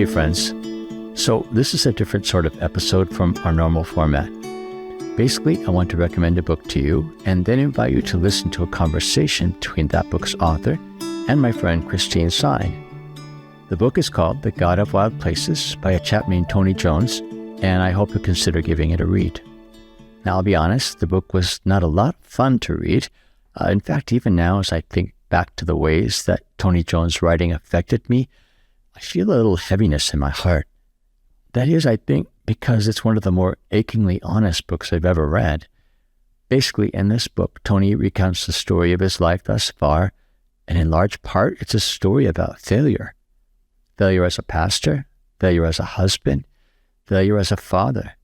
Hey friends, so this is a different sort of episode from our normal format. Basically, I want to recommend a book to you and then invite you to listen to a conversation between that book's author and my friend Christine Sine. The book is called The God of Wild Places by a chap named Tony Jones, and I hope you'll consider giving it a read. Now, I'll be honest, the book was not a lot of fun to read. In fact, even now, as I think back to the ways that Tony Jones' writing affected me, I feel a little heaviness in my heart. That is, I think, because it's one of the more achingly honest books I've ever read. Basically, in this book, Tony recounts the story of his life thus far, and in large part, it's a story about failure. Failure as a pastor, failure as a husband, failure as a father.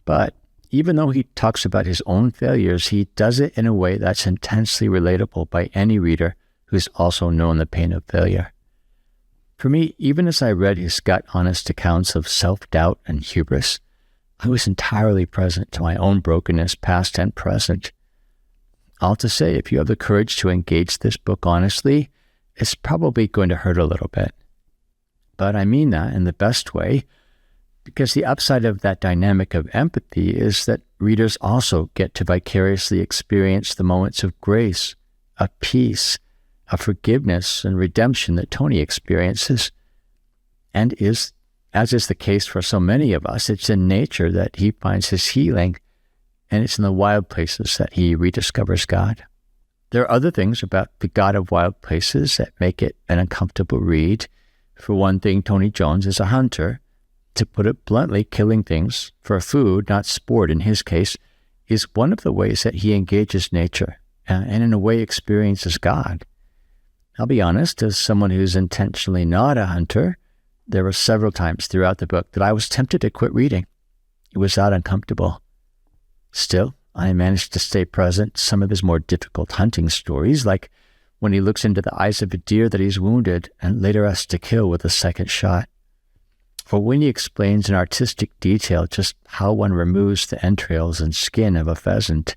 But even though he talks about his own failures, he does it in a way that's intensely relatable by any reader who's also known the pain of failure. For me, even as I read his gut-honest accounts of self-doubt and hubris, I was entirely present to my own brokenness, past and present. All to say, if you have the courage to engage this book honestly, it's probably going to hurt a little bit. But I mean that in the best way, because the upside of that dynamic of empathy is that readers also get to vicariously experience the moments of grace, of peace, of forgiveness and redemption that Tony experiences. And as is the case for so many of us, it's in nature that he finds his healing, and it's in the wild places that he rediscovers God. There are other things about The God of Wild Places that make it an uncomfortable read. For one thing, Tony Jones is a hunter. To put it bluntly, killing things for food, not sport in his case, is one of the ways that he engages nature and in a way experiences God. I'll be honest, as someone who's intentionally not a hunter, there were several times throughout the book that I was tempted to quit reading. It was that uncomfortable. Still, I managed to stay present to some of his more difficult hunting stories, like when he looks into the eyes of a deer that he's wounded and later has to kill with a second shot. Or when he explains in artistic detail just how one removes the entrails and skin of a pheasant.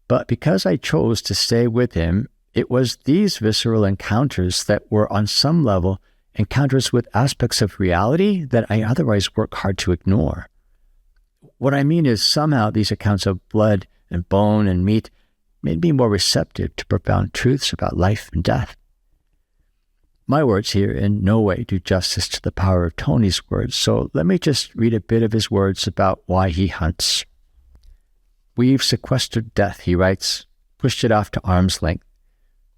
But because I chose to stay with him, it was these visceral encounters that were on some level encounters with aspects of reality that I otherwise work hard to ignore. What I mean is somehow these accounts of blood and bone and meat made me more receptive to profound truths about life and death. My words here in no way do justice to the power of Tony's words, so let me just read a bit of his words about why he hunts. "We've sequestered death," he writes, "pushed it off to arm's length.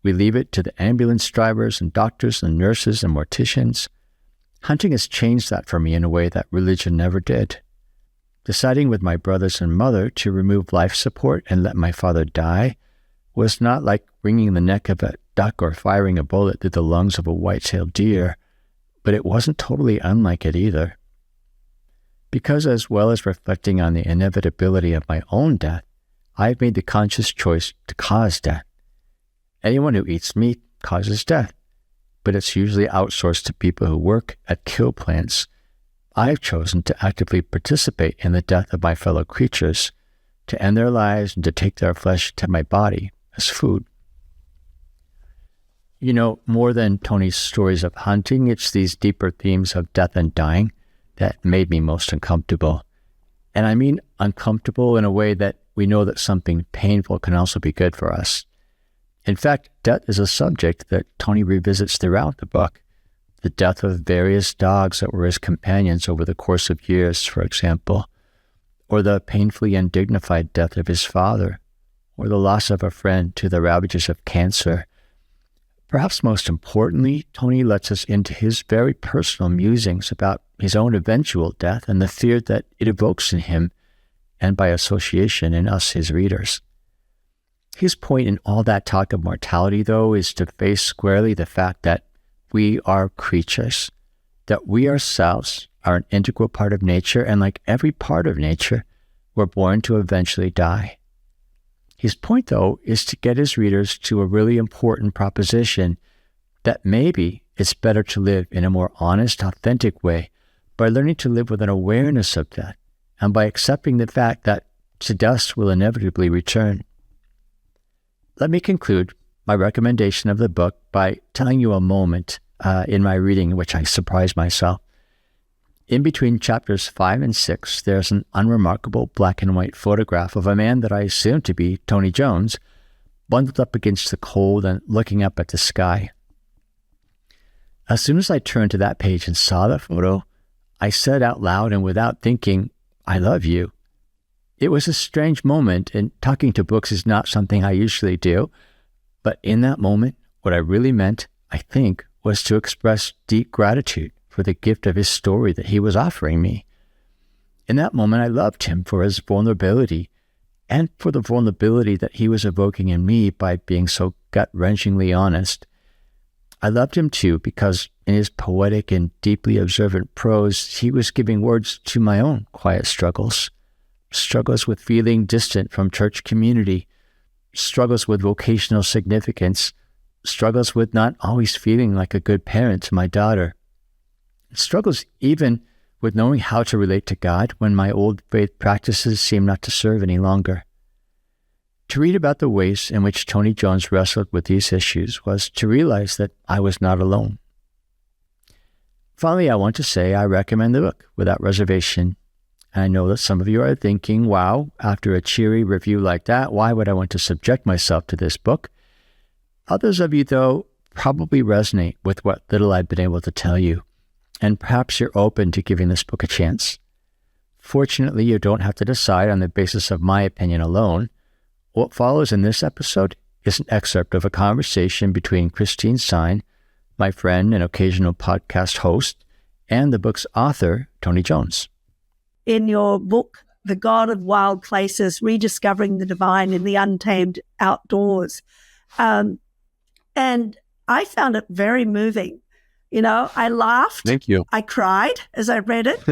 We leave it to the ambulance drivers and doctors and nurses and morticians. Hunting has changed that for me in a way that religion never did. Deciding with my brothers and mother to remove life support and let my father die was not like wringing the neck of a duck or firing a bullet through the lungs of a white-tailed deer, but it wasn't totally unlike it either. Because as well as reflecting on the inevitability of my own death, I've made the conscious choice to cause death. Anyone who eats meat causes death, but it's usually outsourced to people who work at kill plants. I've chosen to actively participate in the death of my fellow creatures, to end their lives and to take their flesh to my body as food." You know, more than Tony's stories of hunting, it's these deeper themes of death and dying that made me most uncomfortable. And I mean uncomfortable in a way that we know that something painful can also be good for us. In fact, death is a subject that Tony revisits throughout the book. The death of various dogs that were his companions over the course of years, for example, or the painfully undignified death of his father, or the loss of a friend to the ravages of cancer. Perhaps most importantly, Tony lets us into his very personal musings about his own eventual death and the fear that it evokes in him, and by association in us, his readers. His point in all that talk of mortality, though, is to face squarely the fact that we are creatures, that we ourselves are an integral part of nature, and like every part of nature, we're born to eventually die. His point, though, is to get his readers to a really important proposition that maybe it's better to live in a more honest, authentic way by learning to live with an awareness of death and by accepting the fact that to dust will inevitably return. Let me conclude my recommendation of the book by telling you a moment in my reading in which I surprised myself. In between chapters 5 and 6, there's an unremarkable black and white photograph of a man that I assume to be Tony Jones, bundled up against the cold and looking up at the sky. As soon as I turned to that page and saw the photo, I said out loud and without thinking, "I love you." It was a strange moment, and talking to books is not something I usually do, but in that moment, what I really meant, I think, was to express deep gratitude for the gift of his story that he was offering me. In that moment, I loved him for his vulnerability and for the vulnerability that he was evoking in me by being so gut-wrenchingly honest. I loved him too because in his poetic and deeply observant prose, he was giving words to my own quiet struggles with feeling distant from church community, struggles with vocational significance, struggles with not always feeling like a good parent to my daughter, struggles even with knowing how to relate to God when my old faith practices seem not to serve any longer. To read about the ways in which Tony Jones wrestled with these issues was to realize that I was not alone. Finally, I want to say I recommend the book without reservation. And I know that some of you are thinking, wow, after a cheery review like that, why would I want to subject myself to this book? Others of you, though, probably resonate with what little I've been able to tell you, and perhaps you're open to giving this book a chance. Fortunately, you don't have to decide on the basis of my opinion alone. What follows in this episode is an excerpt of a conversation between Christine Sine, my friend and occasional podcast host, and the book's author, Tony Jones. In your book, The God of Wild Places, Rediscovering the Divine in the Untamed Outdoors, and I found it very moving. You know, I laughed. Thank you. I cried as I read it.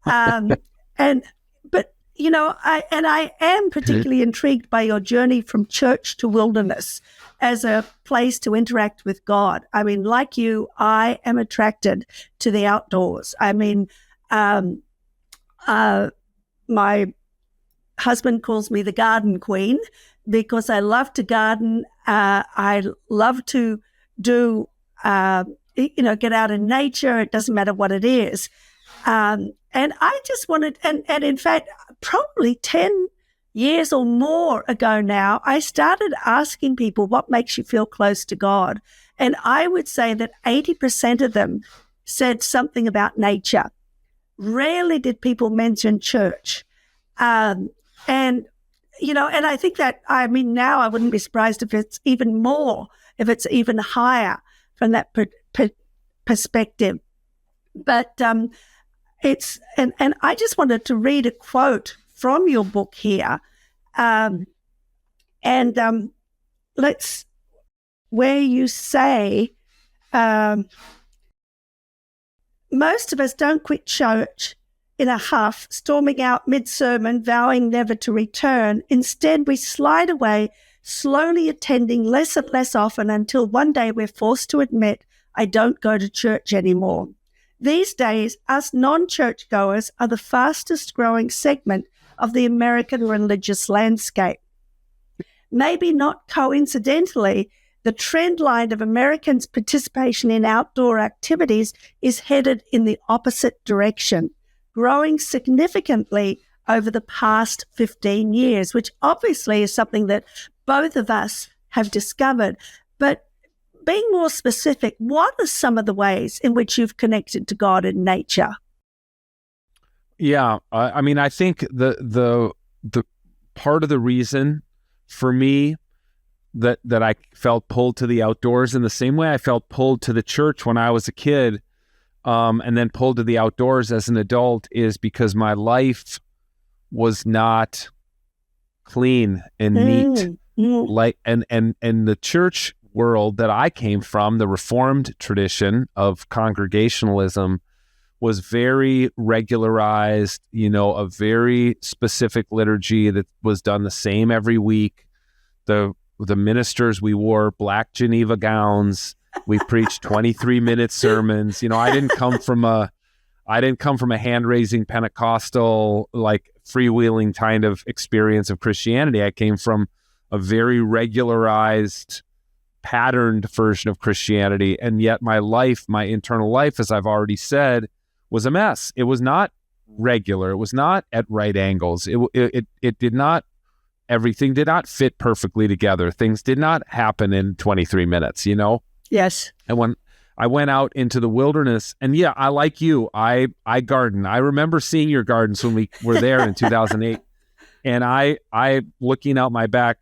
But you know, I am particularly intrigued by your journey from church to wilderness as a place to interact with God. I mean, like you, I am attracted to the outdoors. I mean, my husband calls me the garden queen because I love to garden. I love to do, get out in nature. It doesn't matter what it is. And I just wanted, and in fact, probably 10 years or more ago now, I started asking people what makes you feel close to God. And I would say that 80% of them said something about nature. Rarely did people mention church. And I think that, now I wouldn't be surprised if it's even more, if it's even higher from that perspective. But it's, and I just wanted to read a quote from your book here. Where you say, most of us don't quit church in a huff, storming out mid-sermon, vowing never to return. Instead, we slide away, slowly attending less and less often until one day we're forced to admit, I don't go to church anymore. These days, us non-church goers are the fastest growing segment of the American religious landscape. Maybe not coincidentally, the trend line of Americans' participation in outdoor activities is headed in the opposite direction, growing significantly over the past 15 years, which obviously is something that both of us have discovered. But being more specific, what are some of the ways in which you've connected to God in nature? Yeah, I think the part of the reason for me that I felt pulled to the outdoors in the same way I felt pulled to the church when I was a kid, and then pulled to the outdoors as an adult, is because my life was not clean and neat. Like and the church world that I came from, the Reformed tradition of Congregationalism, was very regularized, a very specific liturgy that was done the same every week. The ministers, we wore black Geneva gowns. We preached 23-minute sermons. I didn't come from a hand-raising Pentecostal, like freewheeling kind of experience of Christianity. I came from a very regularized, patterned version of Christianity. And yet my internal life, as I've already said, was a mess. It was not regular. It was not at right angles. It did not, everything did not fit perfectly together. Things did not happen in 23 minutes, Yes. And when I went out into the wilderness, and yeah, I like you, I garden. I remember seeing your gardens when we were there in 2008. And I looking out my back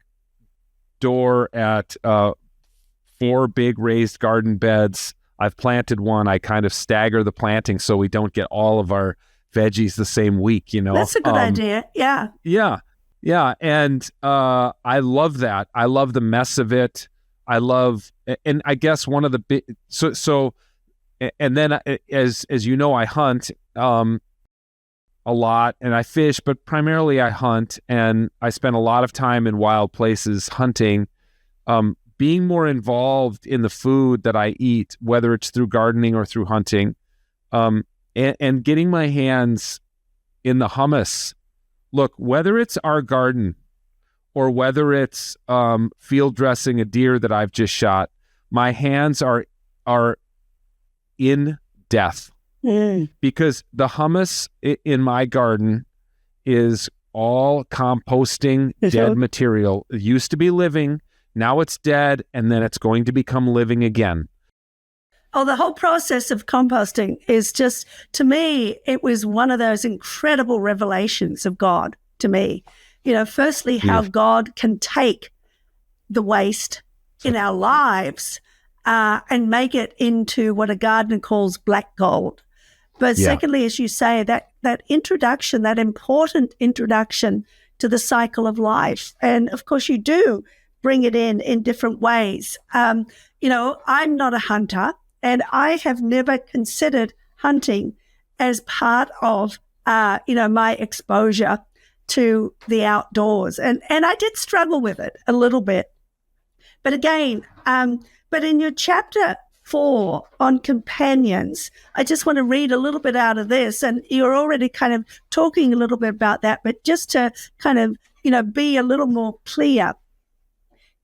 door at 4 big raised garden beds. I've planted one. I kind of stagger the planting so we don't get all of our veggies the same week, That's a good idea. Yeah. Yeah. And I love that. I love the mess of it. I love, and I guess one of the big, and then as you know, I hunt a lot and I fish, but primarily I hunt, and I spend a lot of time in wild places hunting. Being more involved in the food that I eat, whether it's through gardening or through hunting, and getting my hands in the hummus. Look, whether it's our garden or whether it's field dressing a deer that I've just shot, my hands are in death. Because the hummus in my garden is all composting dead material. It used to be living. Now it's dead, and then it's going to become living again. Oh, the whole process of composting is just, to me, it was one of those incredible revelations of God to me. Firstly, how God can take the waste in our lives and make it into what a gardener calls black gold. But secondly, as you say, that introduction, that important introduction to the cycle of life. And of course, you do bring it in different ways. I'm not a hunter, and I have never considered hunting as part of, my exposure to the outdoors. And I did struggle with it a little bit. But again, but in your chapter 4 on companions, I just want to read a little bit out of this. And you're already kind of talking a little bit about that, but just to kind of, be a little more clear.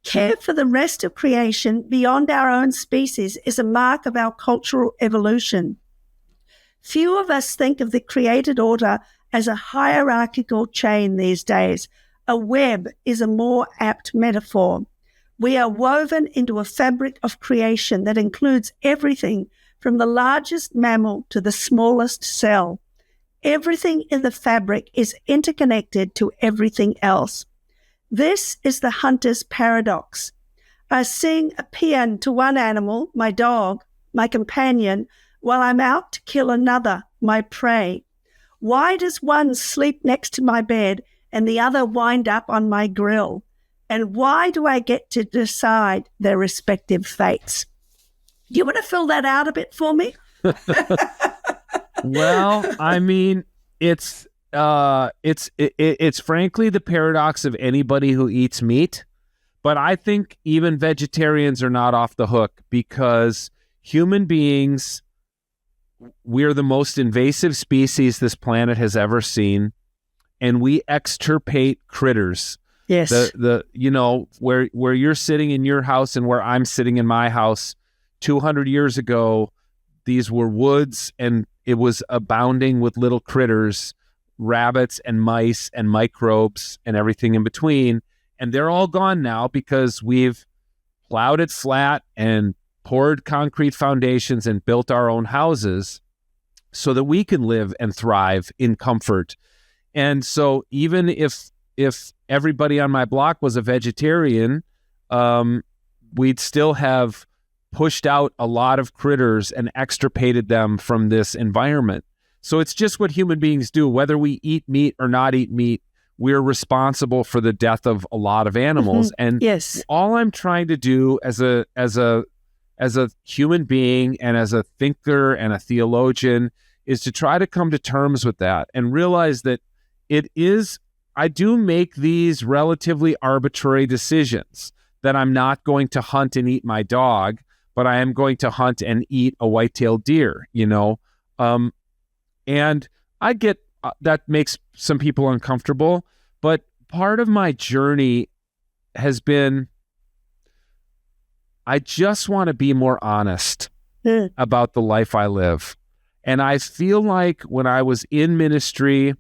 Care for the rest of creation beyond our own species is a mark of our cultural evolution. Few of us think of the created order as a hierarchical chain these days. A web is a more apt metaphor. We are woven into a fabric of creation that includes everything from the largest mammal to the smallest cell. Everything in the fabric is interconnected to everything else. This is the hunter's paradox. I sing a paean to one animal, my dog, my companion, while I'm out to kill another, my prey. Why does one sleep next to my bed and the other wind up on my grill? And why do I get to decide their respective fates? Do you want to fill that out a bit for me? Well, I mean, it's frankly the paradox of anybody who eats meat, but I think even vegetarians are not off the hook, because human beings, we're the most invasive species this planet has ever seen, and we extirpate critters. Yes. Where you're sitting in your house and where I'm sitting in my house 200 years ago, these were woods, and it was abounding with little critters, rabbits and mice and microbes and everything in between. And they're all gone now because we've plowed it flat and poured concrete foundations and built our own houses so that we can live and thrive in comfort. And so even if everybody on my block was a vegetarian, we'd still have pushed out a lot of critters and extirpated them from this environment. So it's just what human beings do. Whether we eat meat or not eat meat, we're responsible for the death of a lot of animals. And yes, all I'm trying to do as a human being and as a thinker and a theologian is to try to come to terms with that and realize that I do make these relatively arbitrary decisions, that I'm not going to hunt and eat my dog, but I am going to hunt and eat a white-tailed deer, and I get that makes some people uncomfortable, but part of my journey has been, I just want to be more honest about the life I live. And I feel like when I was in ministry,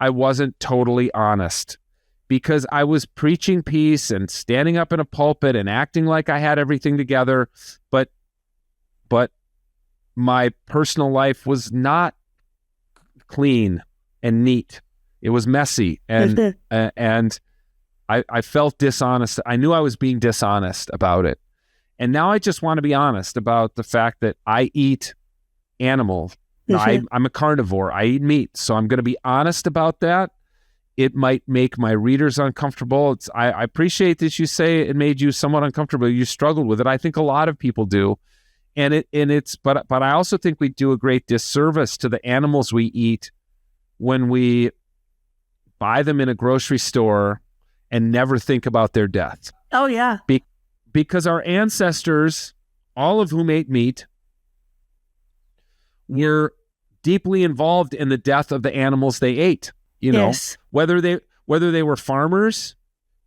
I wasn't totally honest, because I was preaching peace and standing up in a pulpit and acting like I had everything together, but my personal life was not clean and neat. It was messy, and I felt dishonest. I knew I was being dishonest about it. And now I just want to be honest about the fact that I eat animals. I'm a carnivore. I eat meat. So I'm going to be honest about that. It might make my readers uncomfortable. I appreciate that you say it made you somewhat uncomfortable. You struggled with it. I think a lot of people do. But I also think we do a great disservice to the animals we eat when we buy them in a grocery store and never think about their death. Oh, yeah. Because our ancestors, all of whom ate meat, were deeply involved in the death of the animals they ate. You know, yes. whether they were farmers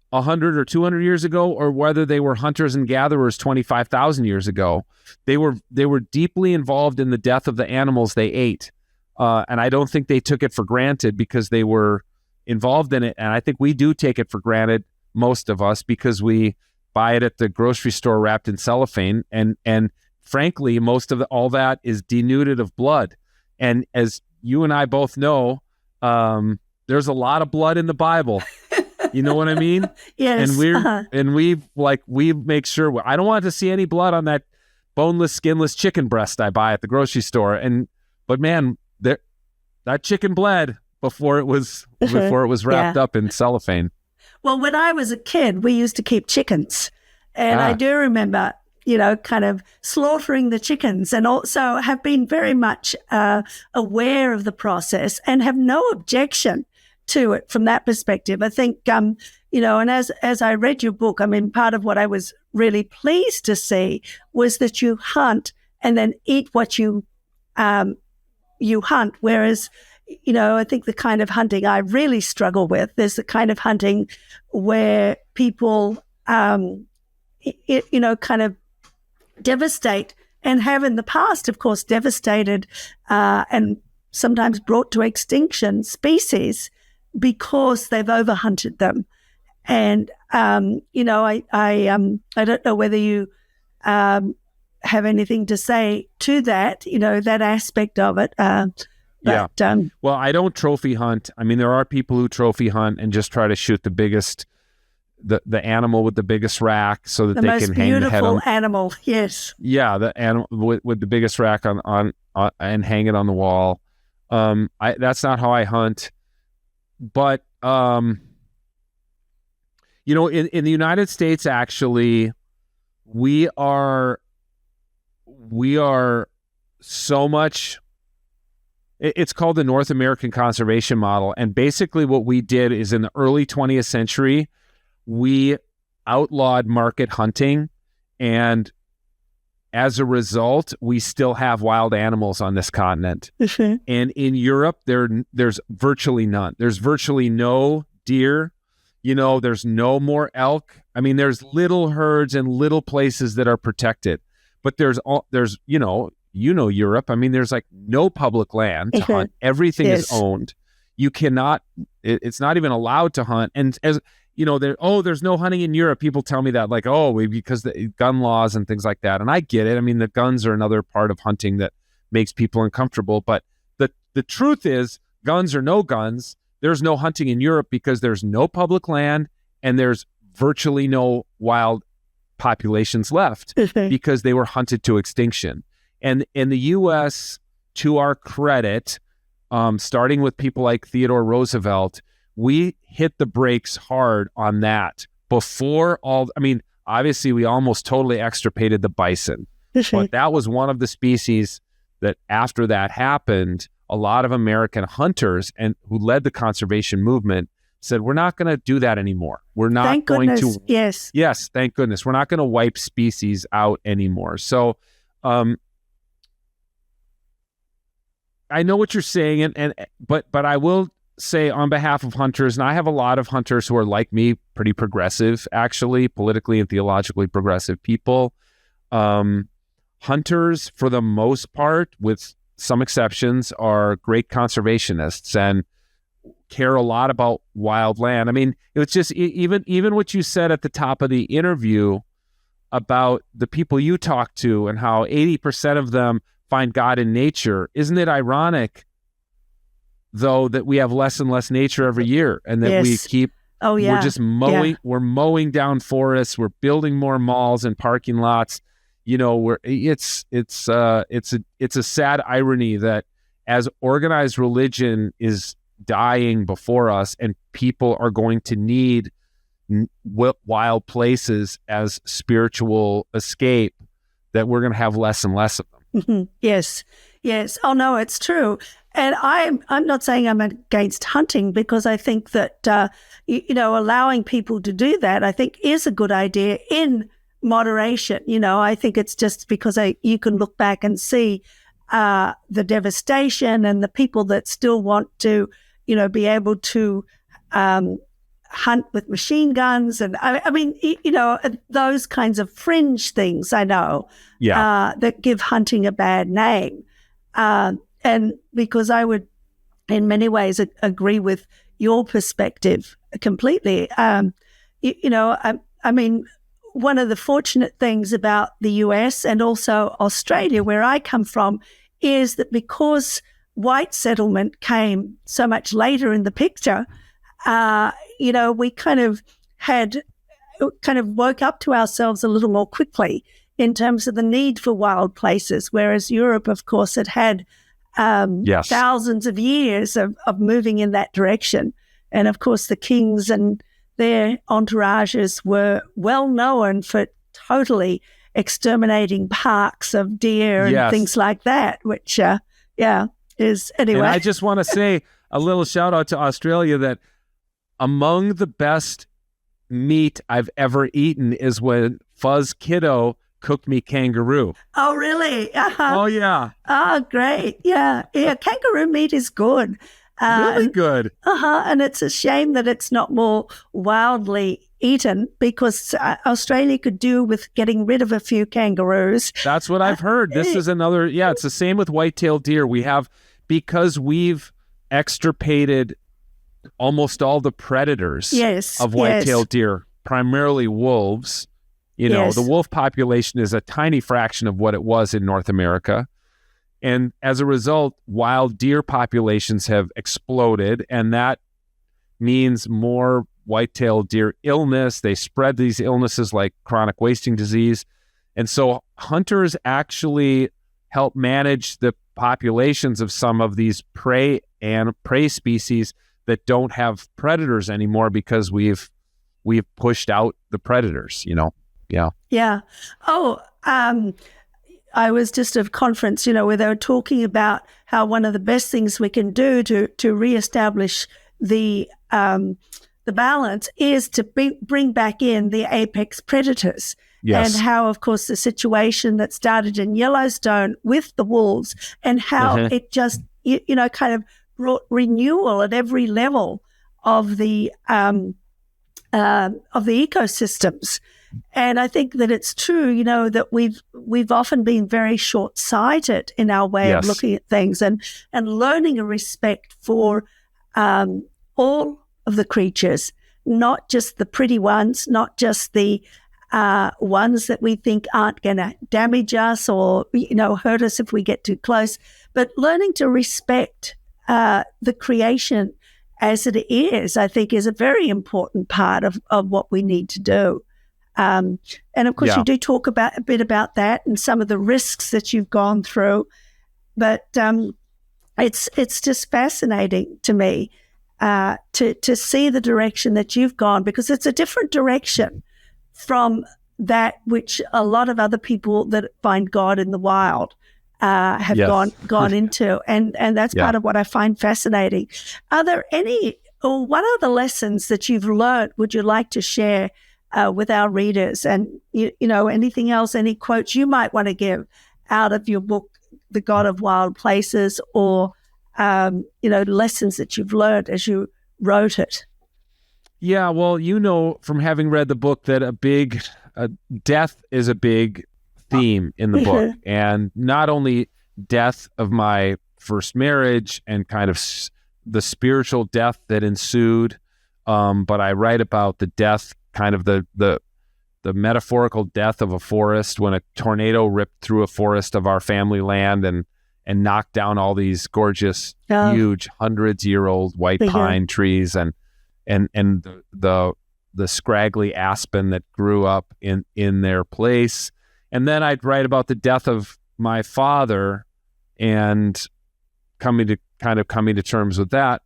100 or 200 years ago, or whether they were hunters and gatherers 25,000 years ago, they were deeply involved in the death of the animals they ate. And I don't think they took it for granted because they were involved in it. And I think we do take it for granted, most of us, because we buy it at the grocery store wrapped in cellophane. And frankly, most of all that is denuded of blood. And as you and I both know, there's a lot of blood in the Bible. You know what I mean? Yes. And we make sure I don't want to see any blood on that boneless, skinless chicken breast I buy at the grocery store. But man, that chicken bled before it was wrapped up in cellophane. Well, when I was a kid, we used to keep chickens, and I do remember, kind of slaughtering the chickens, and also have been very much aware of the process and have no objection to it from that perspective. I think, and as I read your book, I mean, part of what I was really pleased to see was that you hunt and then eat what you hunt. Whereas, I think the kind of hunting I really struggle with, there's the kind of hunting where people, kind of devastate and have in the past, of course, devastated and sometimes brought to extinction species because they've overhunted them. And, I don't know whether you have anything to say to that, that aspect of it. Well, I don't trophy hunt. I mean, there are people who trophy hunt and just try to shoot the biggest, the animal with the biggest rack so that they can hang the head on. The most beautiful animal, yes. Yeah, the animal with the biggest rack on and hang it on the wall. That's not how I hunt. But in the United States, actually, we are so much. It's called the North American Conservation Model, and basically what we did is in the early 20th century, we outlawed market hunting, and as a result, we still have wild animals on this continent. Mm-hmm. And in Europe, there's virtually none. There's virtually no deer. There's no more elk. I mean, there's little herds and little places that are protected. But there's Europe. I mean, there's like no public land to hunt. Everything is owned. You cannot, it's not even allowed to hunt. And as there's no hunting in Europe. People tell me that because the gun laws and things like that. And I get it. I mean, the guns are another part of hunting that makes people uncomfortable. But the truth is, guns or no guns, there's no hunting in Europe because there's no public land and there's virtually no wild populations left because they were hunted to extinction. And in the U.S., to our credit, starting with people like Theodore Roosevelt, we hit the brakes hard on that before obviously we almost totally extirpated the bison, but that was one of the species that after that happened, a lot of American hunters and who led the conservation movement said, we're not going to do that anymore. We're not thank going goodness. to. Yes. Yes. Thank goodness. We're not going to wipe species out anymore. So, I know what you're saying, but I will say on behalf of hunters, and I have a lot of hunters who are like me, pretty progressive, actually, politically and theologically progressive people. Hunters, for the most part, with some exceptions, are great conservationists and care a lot about wild land. I mean, it was just even what you said at the top of the interview about the people you talk to and how 80% of them find God in nature. Isn't it ironic, though, that we have less and less nature every year, and that we keep we're just mowing we're mowing down forests, we're building more malls and parking lots. You know, it's a sad irony that as organized religion is dying before us and people are going to need wild places as spiritual escape, that we're going to have less and less of them. Mm-hmm. Yes. Oh no, it's true. And I'm not saying I'm against hunting, because I think that allowing people to do that, I think, is a good idea in moderation. I think it's just because you can look back and see the devastation and the people that still want to be able to hunt with machine guns, and I mean, those kinds of fringe things, I know, that give hunting a bad name. And because I would, in many ways, agree with your perspective completely. I mean, one of the fortunate things about the US and also Australia, where I come from, is that because white settlement came so much later in the picture, we kind of woke up to ourselves a little more quickly in terms of the need for wild places, whereas Europe, of course, had thousands of years of moving in that direction. And of course, the kings and their entourages were well known for totally exterminating parks of deer and things like that, which, is anyway. And I just want to say a little shout out to Australia that among the best meat I've ever eaten is when Fuzz Kiddo cooked me kangaroo. Oh, really? Uh-huh. Oh, yeah. Oh, great. Yeah. Kangaroo meat is good. Really good. And it's a shame that it's not more wildly eaten, because Australia could do with getting rid of a few kangaroos. That's what I've heard. This is another, it's the same with white-tailed deer. Because we've extirpated almost all the predators of white-tailed deer, primarily wolves. The wolf population is a tiny fraction of what it was in North America. And as a result, wild deer populations have exploded, and that means more white-tailed deer illness. They spread these illnesses like chronic wasting disease. And so hunters actually help manage the populations of some of these prey species that don't have predators anymore, because we've pushed out the predators, Yeah. Oh, I was just at a conference, where they were talking about how one of the best things we can do to reestablish the balance is to bring back in the apex predators. Yes. And how, of course, the situation that started in Yellowstone with the wolves, and how it just, kind of brought renewal at every level of the ecosystems. And I think that it's true, that we've often been very short-sighted in our way of looking at things, and learning a respect for all of the creatures, not just the pretty ones, not just the ones that we think aren't going to damage us or, hurt us if we get too close, but learning to respect the creation as it is, I think, is a very important part of what we need to do. And of course, you do talk a bit about that and some of the risks that you've gone through, but it's just fascinating to me to see the direction that you've gone, because it's a different direction from that which a lot of other people that find God in the wild have gone into, and that's part of what I find fascinating. Are there what are the lessons that you've learned would you like to share with our readers, and anything else, any quotes you might want to give out of your book, The God of Wild Places, or lessons that you've learned as you wrote it? Yeah, well, from having read the book that death is a big theme in the book, and not only death of my first marriage and kind of the spiritual death that ensued. But I write about the death, kind of the metaphorical death of a forest when a tornado ripped through a forest of our family land and knocked down all these gorgeous, huge, hundreds-year-old white pine trees and the scraggly aspen that grew up in their place. And then I'd write about the death of my father and coming to terms with that.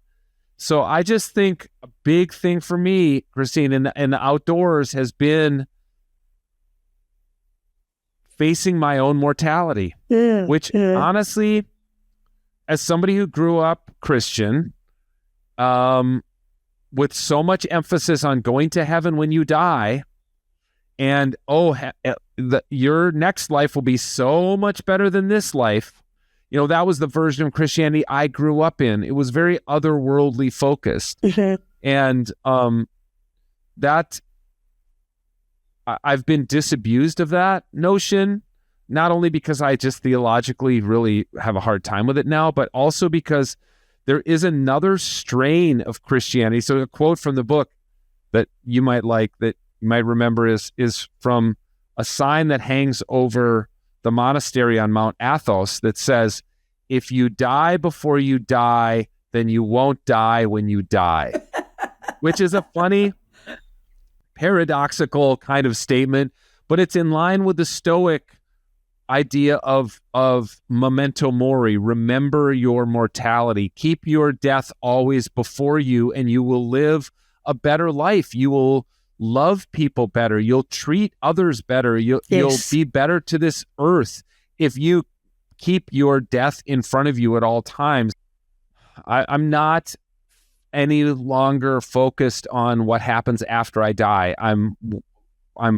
So I just think a big thing for me, Christine, in the outdoors has been facing my own mortality, which honestly, as somebody who grew up Christian, with so much emphasis on going to heaven when you die, and your next life will be so much better than this life. You know, that was the version of Christianity I grew up in. It was very otherworldly focused. And that I've been disabused of that notion, not only because I just theologically really have a hard time with it now, but also because there is another strain of Christianity. So a quote from the book that you might like, that you might remember is from a sign that hangs over the monastery on Mount Athos that says, "If you die before you die, then you won't die when you die," which is a funny, paradoxical kind of statement, but it's in line with the Stoic idea of memento mori. Remember your mortality. Keep your death always before you, and you will live a better life. You will love people better. You'll treat others better. You'll be better to this earth if you keep your death in front of you at all times. I'm not any longer focused on what happens after I die. I'm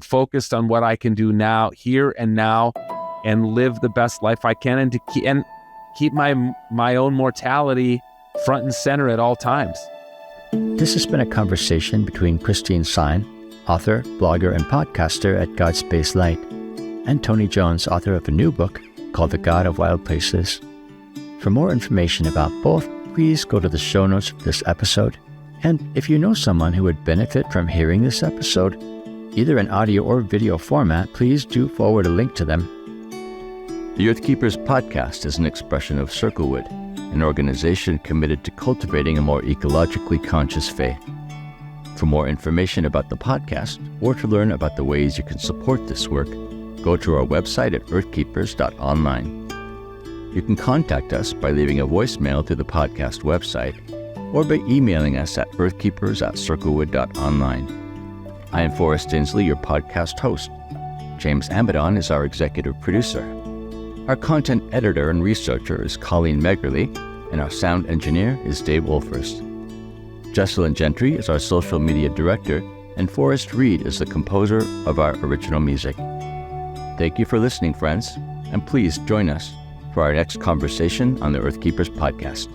focused on what I can do now, here and now, and live the best life I can, and to keep my own mortality front and center at all times. This has been a conversation between Christine Sine, author, blogger, and podcaster at God's Space Light, and Tony Jones, author of a new book called The God of Wild Places. For more information about both, please go to the show notes of this episode. And if you know someone who would benefit from hearing this episode, either in audio or video format, please do forward a link to them. The Earthkeepers podcast is an expression of Circlewood, an organization committed to cultivating a more ecologically conscious faith. For more information about the podcast, or to learn about the ways you can support this work, go to our website at earthkeepers.online. You can contact us by leaving a voicemail through the podcast website, or by emailing us at earthkeepers@circlewood.online. I am Forrest Inslee, your podcast host. James Amadon is our executive producer. Our content editor and researcher is Colleen Meggerly, and our sound engineer is Dave Wolfers. Jesselyn Gentry is our social media director, and Forrest Reed is the composer of our original music. Thank you for listening, friends, and please join us for our next conversation on the Earthkeepers podcast.